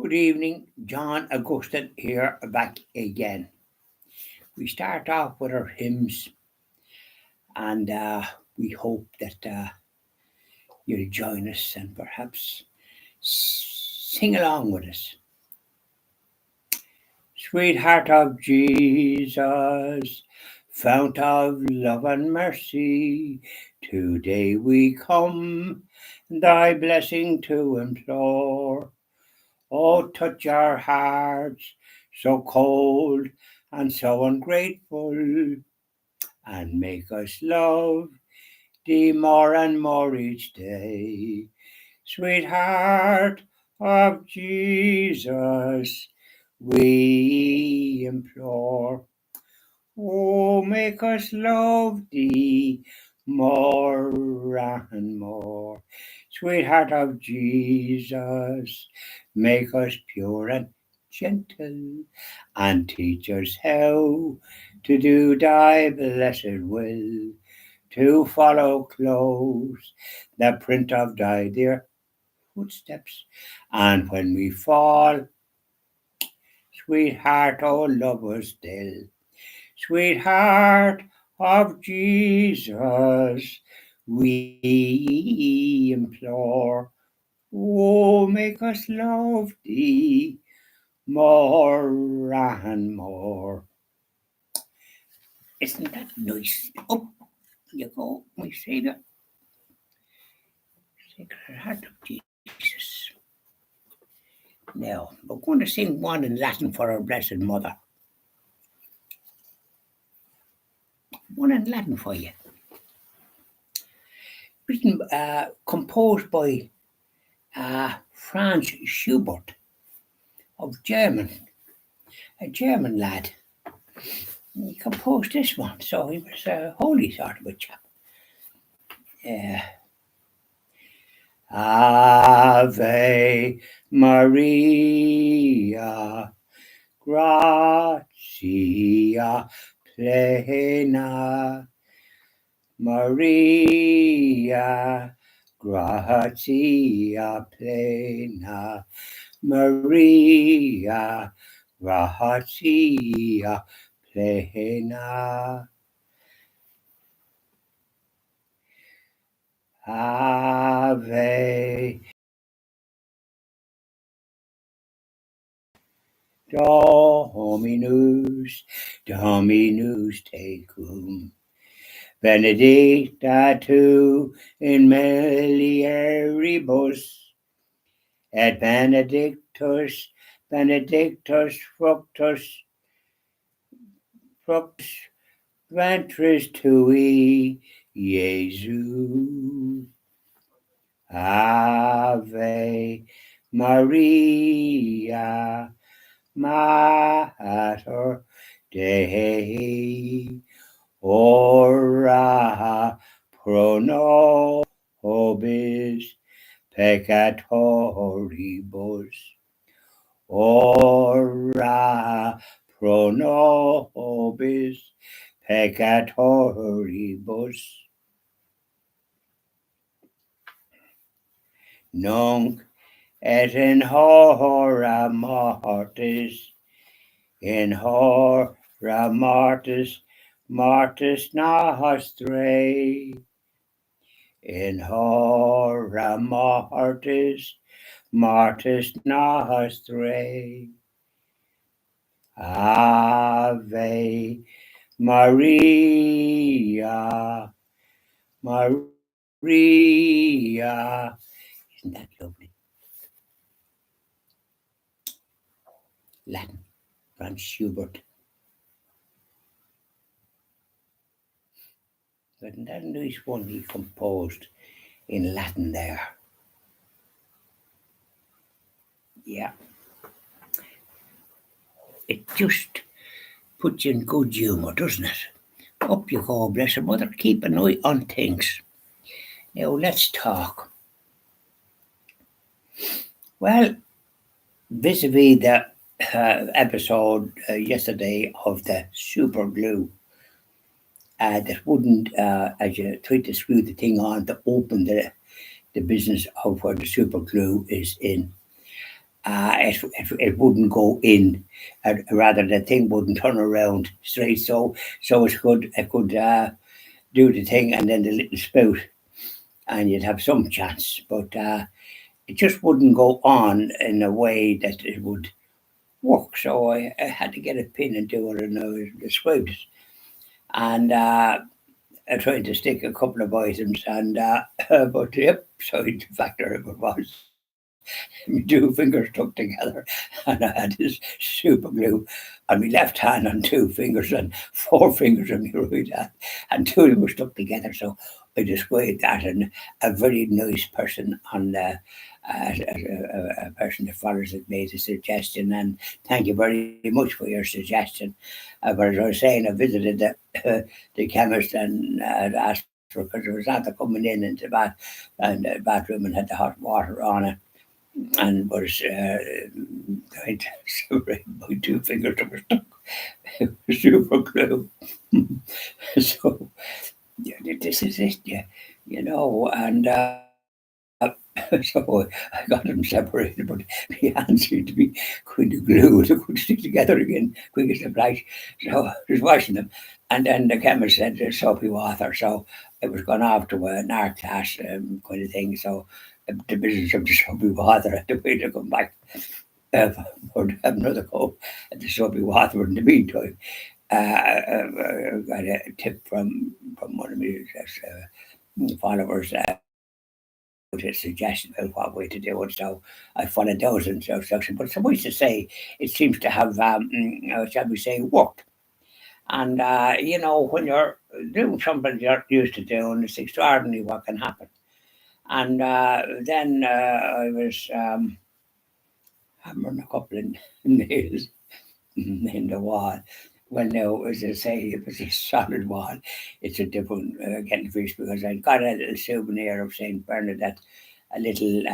Good evening, John Augustine here back again. We start off with our hymns, and we hope that you'll join us and perhaps sing along with us. Sweetheart of Jesus, fount of love and mercy, today we come thy blessing to implore. Oh, touch our hearts, so cold and so ungrateful, and make us love thee more and more each day. Sweetheart of Jesus, we implore. Oh, make us love thee more and more. Sweetheart of Jesus, make us pure and gentle, and teach us how to do thy blessed will, to follow close the print of thy dear footsteps, and when we fall, sweetheart, oh, love us still. Sweetheart of Jesus, we implore. Oh, make us love thee more and more. Isn't that nice? Up you go, my Saviour. Sacred Heart of Jesus. Now, we're going to sing one in Latin for our Blessed Mother. One in Latin for you. Written, composed by Franz Schubert of German, a German lad. He composed this one, so he was a holy sort of a chap. Ave Maria, gratia plena, Maria, gratia plena, Maria, gratia plena. Ave Dominus, Dominus tecum, benedicta tu in mulieribus, et benedictus fructus ventris tui, Iesu. Ave Maria, Mater Dei, ora pro nobis peccatoribus, ora pro nobis peccatoribus, nunc et in hora mortis, mortis nostrae, in hora mortis nostrae. Ave Maria, Maria. Isn't that lovely? Latin, Franz Schubert. But that nice one he composed in Latin there. Yeah. It just puts you in good humour, doesn't it? Up you go, Blessed Mother. Keep an eye on things. Now let's talk. Well, vis-a-vis the episode yesterday of the super glue that wouldn't, as you tried to screw the thing on to open the business of where the super glue is in. it wouldn't go in, rather the thing wouldn't turn around straight. So it could do the thing and then the little spout, and you'd have some chance. But it just wouldn't go on in a way that it would work. So I had to get a pin and do it, and I described it. And I tried to stick a couple of items, and but yep, so the factor of it was my two fingers stuck together, and I had this super glue on my left hand on two fingers and four fingers on my right hand, and two of them were stuck together. So I described that, and a very nice person on the. A person that follows it made a suggestion, and thank you very much for your suggestion. But as I was saying, I visited the chemist and asked for, because there was after coming in into the bath and the bathroom and had the hot water on it, and was trying to separate my two fingers that were stuck super glue. So yeah, this is it, yeah, and so I got them separated, but the hands seemed to be kind of glued. They could stick together again quick as a flash. So I was washing them, and then the chemist said soapy water. So it was gone off to an art class kind of thing. So the business of the soapy water had to wait to come back uh, for to have another go at the soapy water. In the meantime, I got a tip from one of my followers. With a suggestion about what way to do it. So I followed those instructions. But suffice to say, it seems to have, shall we say, worked. And, when you're doing something you're used to doing, it's extraordinary what can happen. And then I was hammering a couple of nails in the wall. Well, no, as I say, it was a solid wall. It's a different kettle fish, because I got a little souvenir of Saint Bernadette, a little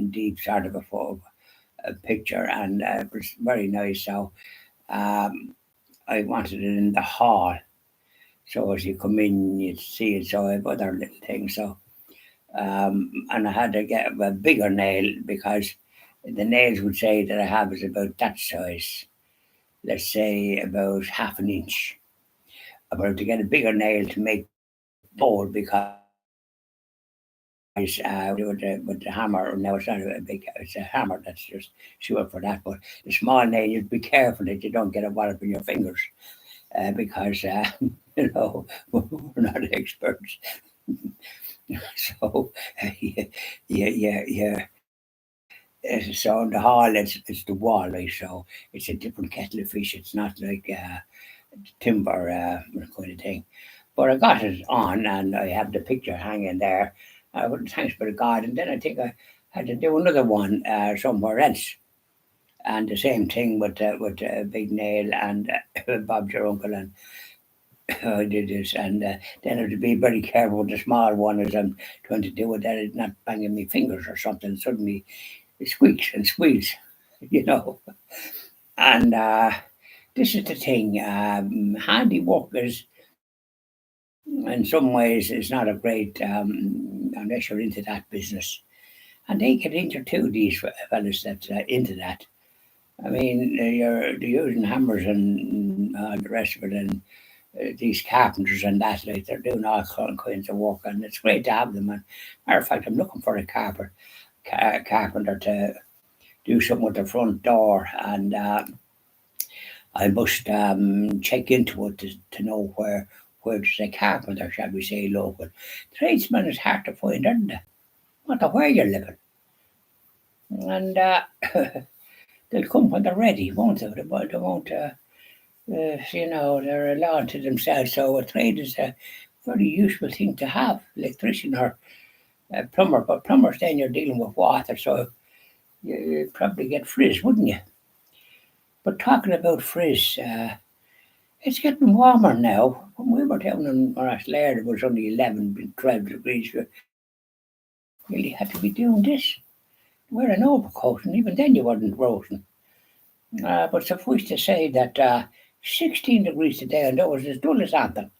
deep sort of a picture, and it was very nice. So um, I wanted it in the hall, so as you come in, you'd see it. So I have other little things. So and I had to get a bigger nail, because the nails would say that I have is about that size, let's say about half an inch. But to get a bigger nail to make bold, because with the hammer, no, it's not a big, it's a hammer that's just sure for that. But the small nail, you'd be careful that you don't get a wallop in your fingers, because we're not experts. So yeah, yeah. So in the hall, it's the wall, right? So it's a different kettle of fish. It's not like timber kind of thing. But I got it on, and I have the picture hanging there. But thanks be to God. And then I think I had to do another one somewhere else, and the same thing with Big Nail and Bob your uncle, and I did this, and then I had to be very careful with the small one as I'm trying to do it, that it's not banging my fingers or something. Suddenly it squeaks and squeals, you know. And this is the thing: handiwork is, in some ways, is not a great unless you're into that business. And they get into too, these fellas that into that. I mean, they're using hammers and the rest of it, and these carpenters and that, like they're doing all kinds of work, and it's great to have them. And matter of fact, I'm looking for a carpenter to do something with the front door, and I must check into it to know where there's a carpenter, shall we say, local. Tradesmen is hard to find, isn't it? No matter where you're living, and they'll come when they're ready, won't they? They won't. They're a law to themselves. So a trade is a very useful thing to have, electrician or a plumber. But plumbers, then you're dealing with water, so you'd probably get frizz, wouldn't you? But talking about frizz, it's getting warmer now. When we were down in Laird, it was only 11, 12 degrees. You really had to be doing this. Wear an overcoat, and even then you weren't roasting. But suffice to say that 16 degrees today, and that was as dull as anything.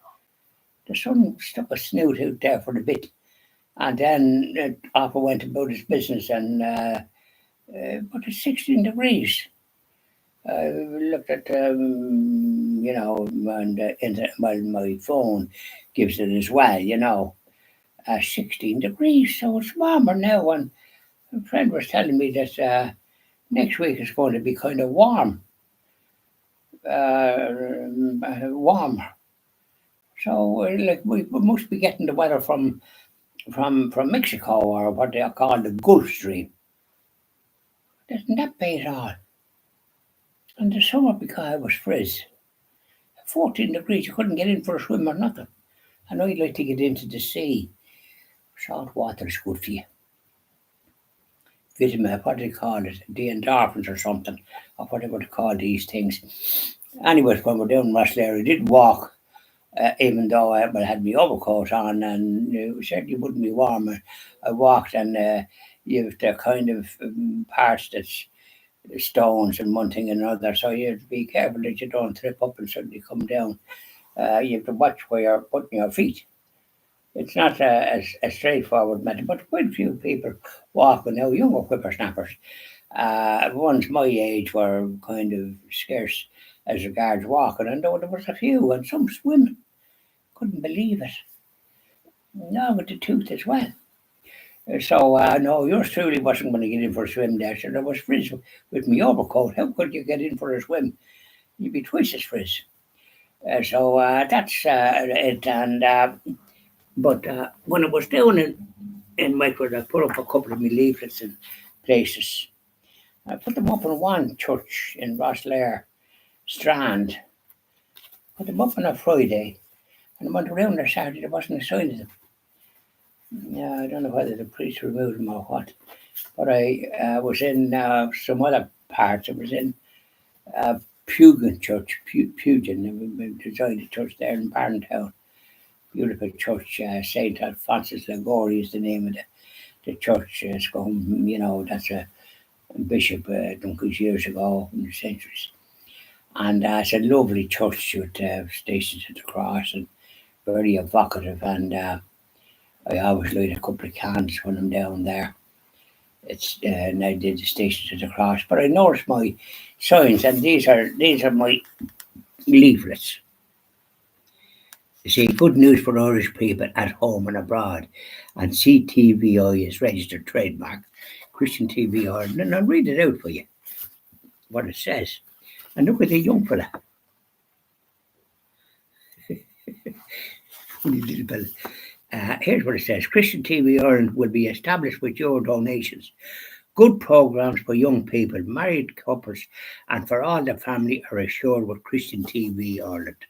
The sun stuck a snoot out there for a bit, and then off it went about his business, and but it's 16 degrees. I looked at, and my phone gives it as well, 16 degrees. So it's warmer now. And a friend was telling me that next week is going to be kind of warm, warmer. So like we must be getting the weather from Mexico, or what they call the Gulf Stream. Isn't that bad at all? And the summer because it was frizz. 14 degrees, you couldn't get in for a swim or nothing. I know you'd like to get into the sea. Salt water is good for you. Vitamin, what do they call it? The endorphins or something, or whatever they call these things. Anyways, when we're down in Rosslare, we did walk, even though I had my overcoat on, and it certainly wouldn't be warm. I walked, and you have the kind of parts that's stones and one thing and another, so you have to be careful that you don't trip up and suddenly come down. You have to watch where you're putting your feet. It's not a straightforward matter, but quite a few people walking now, younger whippersnappers. Ones my age were kind of scarce as regards walking, and though there was a few, and some swimming. Couldn't believe it. No, with the tooth as well. So, no, yours truly wasn't going to get in for a swim there. So there was frizz with my overcoat. How could you get in for a swim? You'd be twice as frizz. So that's it. And but when I was down in Medford, I put up a couple of my leaflets in places. I put them up in one church in Rosslare Strand. Put them up on a Friday, and I went around there Saturday. There wasn't a sign of them. Yeah, I don't know whether the priest removed them or what. But I was in some other parts. I was in Pugin Church, Pugin. We designed a church there in Barntown. Beautiful church. Saint Alphonsus Liguori is the name of the church. It's going, that's a bishop donkeys years ago in the centuries. And it's a lovely church with Stations of the Cross and very evocative. And I always light a couple of candles when I'm down there. It's and I did the Stations of the Cross, but I noticed my signs, and these are my leaflets. You see, good news for Irish people at home and abroad, and CTVI is registered trademark. Christian TV Ireland, and I'll read it out for you. What it says, and look at the young fella. Funny little fella. Here's what it says: Christian TV Ireland will be established with your donations. Good programs for young people, married couples, and for all the family are assured with Christian TV Ireland.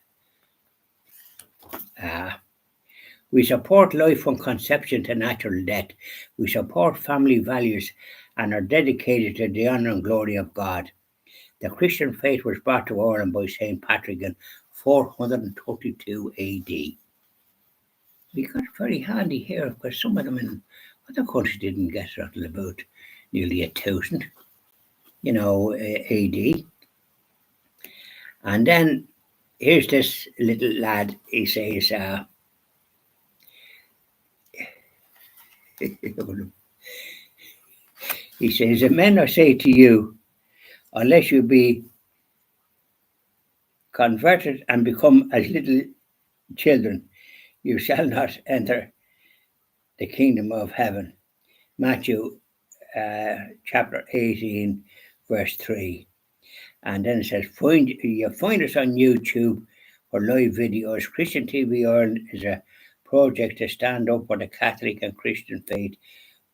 We support life from conception to natural death. We support family values and are dedicated to the honour and glory of God. The Christian faith was brought to Ireland by St. Patrick in 432 AD. We got very handy here because some of them in other countries didn't get it until about nearly 1000, AD. And then here's this little lad. He says, "Amen, I say to you, unless you be converted and become as little children, you shall not enter the kingdom of heaven." Matthew chapter 18, verse 3. And then it says, you find us on YouTube for live videos. Christian TV Ireland is a project to stand up for the Catholic and Christian faith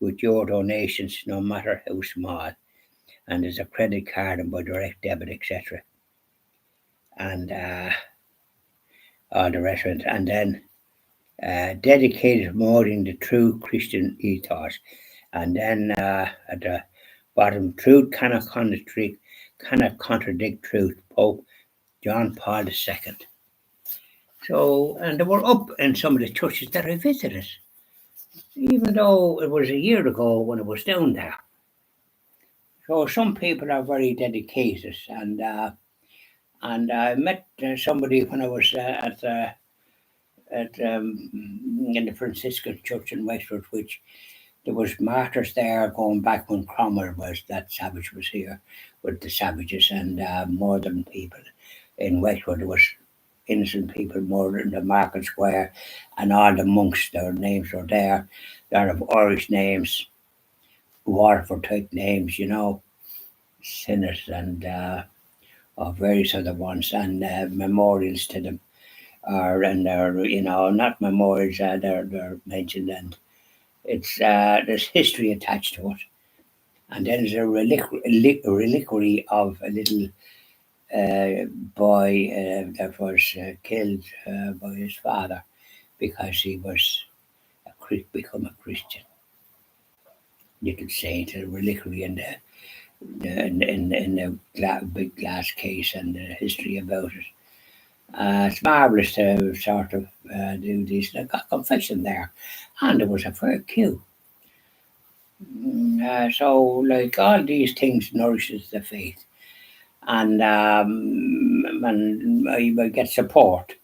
with your donations, no matter how small. And there's a credit card and by direct debit, etc. And all the rest of it. And then dedicated to promoting the true Christian ethos. And then at the bottom, truth cannot contradict truth. Pope John Paul II. So, and they were up in some of the churches that I visited, even though it was a year ago when I was down there. So some people are very dedicated, and I met somebody when I was in the Franciscan Church in Wexford, which there was martyrs there going back when Cromwell that savage was here with the savages and murdering people in Westwood. There was innocent people murdered in the market square, and all the monks, their names were there. They're of Irish names, Waterford type names, sinners and of various other ones, and memorials to them. And they're not memorials, they're mentioned, and it's there's history attached to it. And then there's a reliquary of a little boy that was killed by his father because he was become a Christian. Little saint, a reliquary in the big glass case, and the history about it. It's marvellous to sort of do this. I got confession there, and there was a fair queue. So, like all these things, nourishes the faith, and I get support.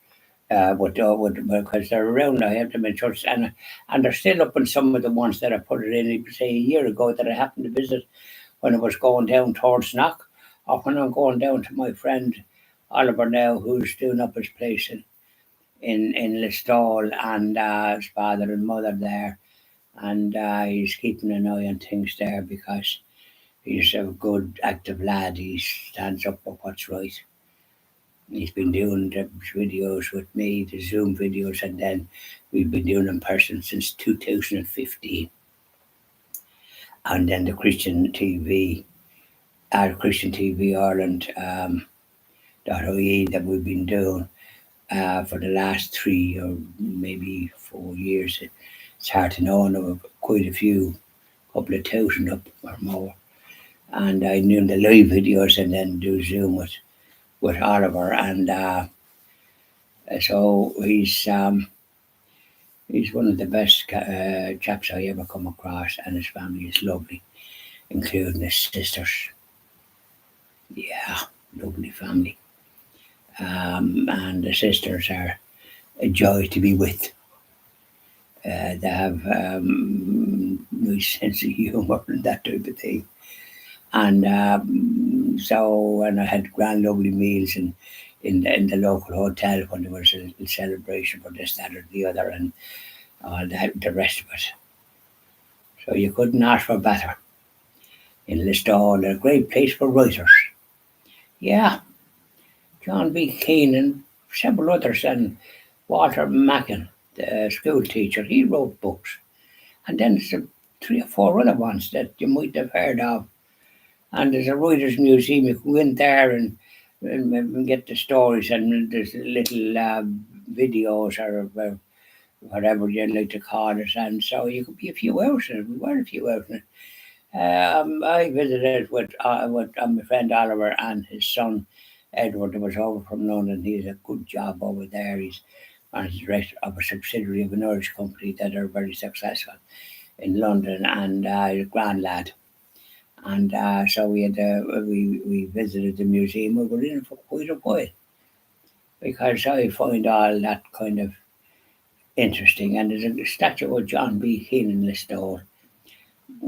Because they're around, I have them in church, and they're still up in some of the ones that I put it in, say a year ago that I happened to visit when I was going down towards Knock, or when I'm going down to my friend Oliver now, who's doing up his place in Listowel, and his father and mother there, and he's keeping an eye on things there because he's a good, active lad. He stands up for what's right. He's been doing the videos with me, the Zoom videos, and then we've been doing in person since 2015. And then the Christian TV Ireland .ie that we've been doing for the last 3 or maybe 4 years. It's hard to know, and there were quite a few, couple of thousand up or more. And I knew the live videos and then do Zoom with Oliver, and so he's one of the best chaps I ever come across, and his family is lovely, including his sisters. Yeah, lovely family. And the sisters are a joy to be with. They have nice sense of humour and that type of thing. And I had grand, lovely meals in the local hotel when there was a little celebration for this, that, or the other, and all the rest of it. So you couldn't ask for better. In Listowel, a great place for writers. Yeah, John B. Keane and several others, and Walter Mackin, the school teacher, he wrote books. And then there's 3 or 4 other ones that you might have heard of. And there's a writers' museum. You can go in there and get the stories, and there's little videos or whatever you like to call it. And so you could be a few hours in it. We were a few hours in it. I visited with my friend Oliver and his son Edward, who was over from London. He has a good job over there. He's managing director of a subsidiary of an Irish company that are very successful in London, and he's a grand lad. And so we visited the museum. We were in it for quite a while because I find all that kind of interesting. And there's a statue of John B. Keane in Listowel,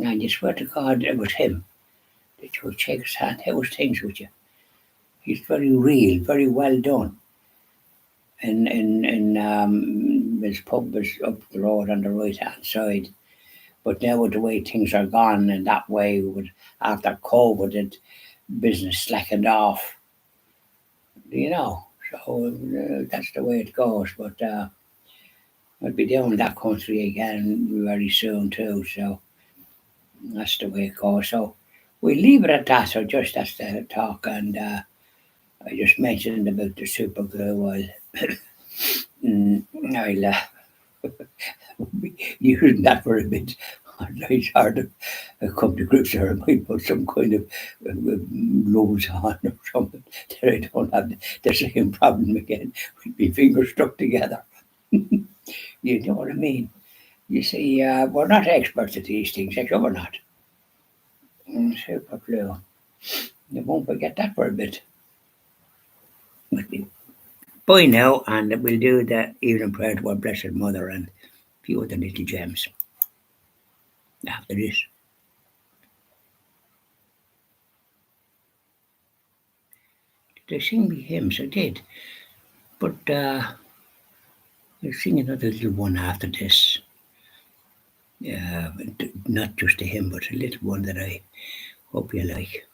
and you swear to God it was him. That you would shake his hand. How was things with you? He's very real, very well done. And his pub was up the road on the right hand side. But now with the way things are gone, and that way after COVID, business slackened off. So that's the way it goes. But I'll be down in that country again very soon too. So that's the way it goes. So we leave it at that. So just that's the talk, and I just mentioned about the super glue. I'll be using that for a bit. It's hard to come to grips here. I might put some kind of gloves on or something that I don't have the same problem again with my fingers stuck together. You know what I mean? You see, we're not experts at these things, actually, we're not. Super glue. You won't forget that for a bit. Bye now, and we'll do the evening prayer to our Blessed Mother and a few other little gems. after this. Did I sing me hymns? I did. But I'll sing another little one after this. Not just a hymn, but a little one that I hope you like.